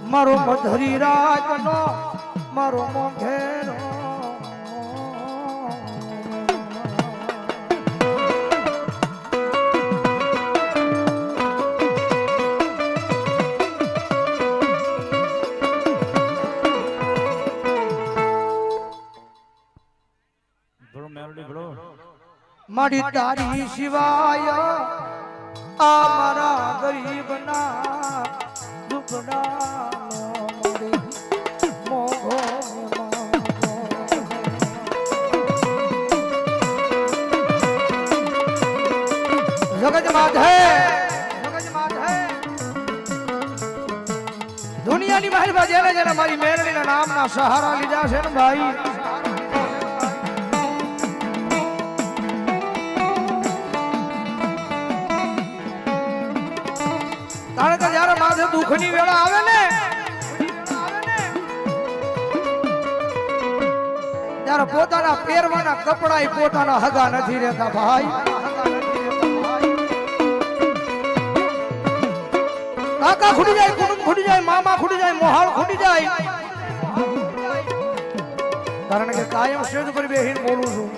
મારો મધરી રાત નો મારો મોઘેરો મારી તારી સિવાય આ મારા ગરીબના દુખડા મોઘો જગત માધે દુનિયાની મહેલમાં જેને જેને મારી મેરડીના નામના સહારા લીધા છે ને ભાઈ તારે તો જયારે માથે દુઃખની વેળા આવે ને ત્યારે પોતાના પહેરવાના કપડા પોતાના હગા નથી રહેતા ભાઈ કાકા ખૂટી જાય કુટુંબ ખૂટી જાય મામા ખૂટી જાય મોહાળ ખૂટી જાય કારણ કે કાયમ સ્ટેજ પર બેહીને બોલું છું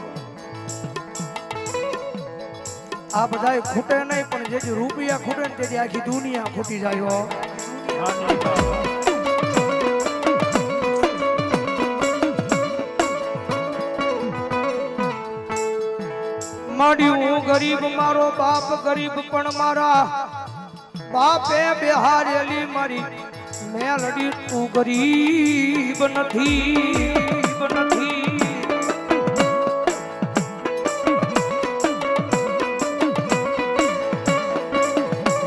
આ બધા ખૂટે નહીં પણ જે રૂપિયા ખૂટે ને તેથી આખી દુનિયા ખૂટી જાય માડ્યું ગરીબ મારો બાપ ગરીબ પણ મારા બાપે બિહારેલી મારી મેલડી તું ગરીબ નથી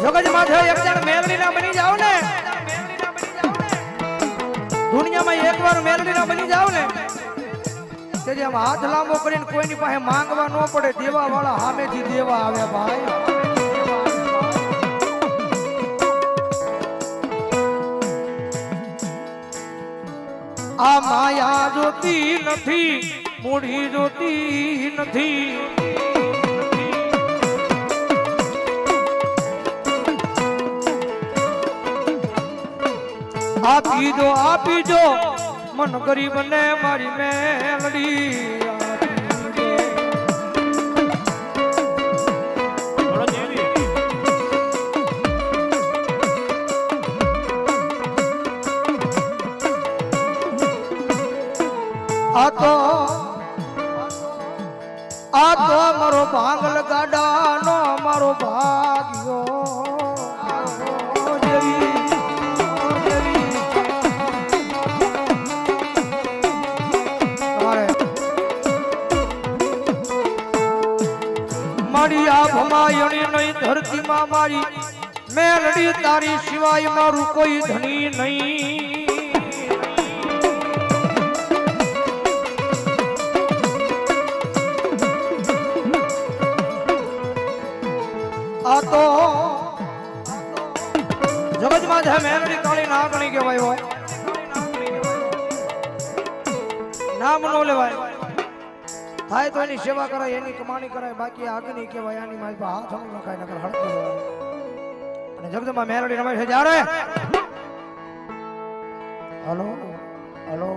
જગત માથે એક જણ મેલડી ના બની જાવ ને દુનિયામાં એકવાર મેલડી ના બની જાવ ને તેથી આમ હાથ લાંબો કરીને કોઈની પાસે માંગવા ન પડે દેવા વાળા સામેથી દેવા આવે ભાઈ આ માયા જોતી નથી મૂડી જોતી નથી આપી દો મન ગરીબ ને મારી મેલડી આ તો મારો ભાંગલ ગાડાનો મારો ભાગ્યો મારી આ ભમાયણી નહીં ધરતીમાં મારી મેલડી તારી સિવાય મારું કોઈ ધણી નહીં આ તો જગતમાં જે મેલડી કાળી નાગણી કહેવાય નામ નો લેવાય થાય તો એની સેવા કરાય એની કમાણી કરાય બાકી આગની કહેવાય આની મારી હાથ હમ નખાય નકર હડકી દેવાય અને જગતમાં મેલડી રમે છે જ્યારે હલો હલો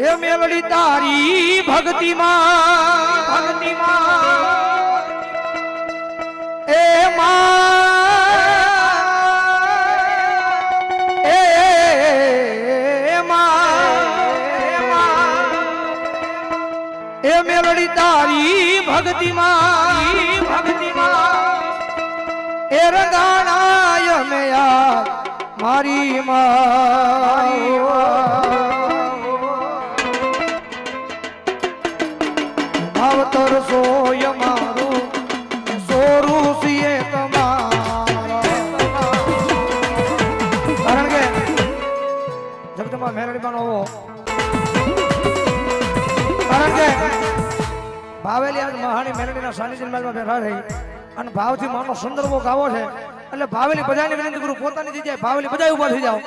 એ મેલડી તારી ભક્તિમાં એ એ મેલડી તારી ભક્તિમાં એ રંગાણાય મેયા મારી ભાવતર સોય મારું સોરું સિએ તમારા કારણ કે જગતમાં મેલડી બનવો કારણ કે ભાવેલી આજ મહાની મેલડીના સાનિધ્ય મહેલમાં બેઠા રહી અને ભાવથી માનો સંદર્ભો ગાવો છે એટલે ભાવેલી બધાને વિનંતી કરું પોતાની જગ્યાએ ભાવેલી બધા ઊભા થઈ જાઓ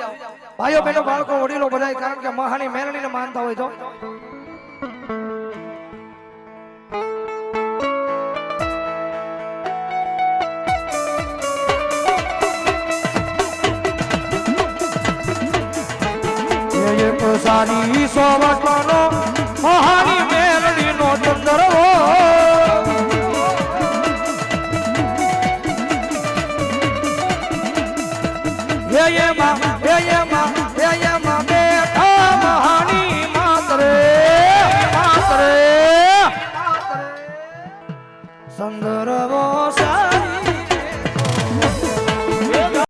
ભાઈઓ બહેનો બાળકો વડીલો બધા કારણ કે મહાની મેલડીને માનતા હોય તો સારી સોવટનો મહાની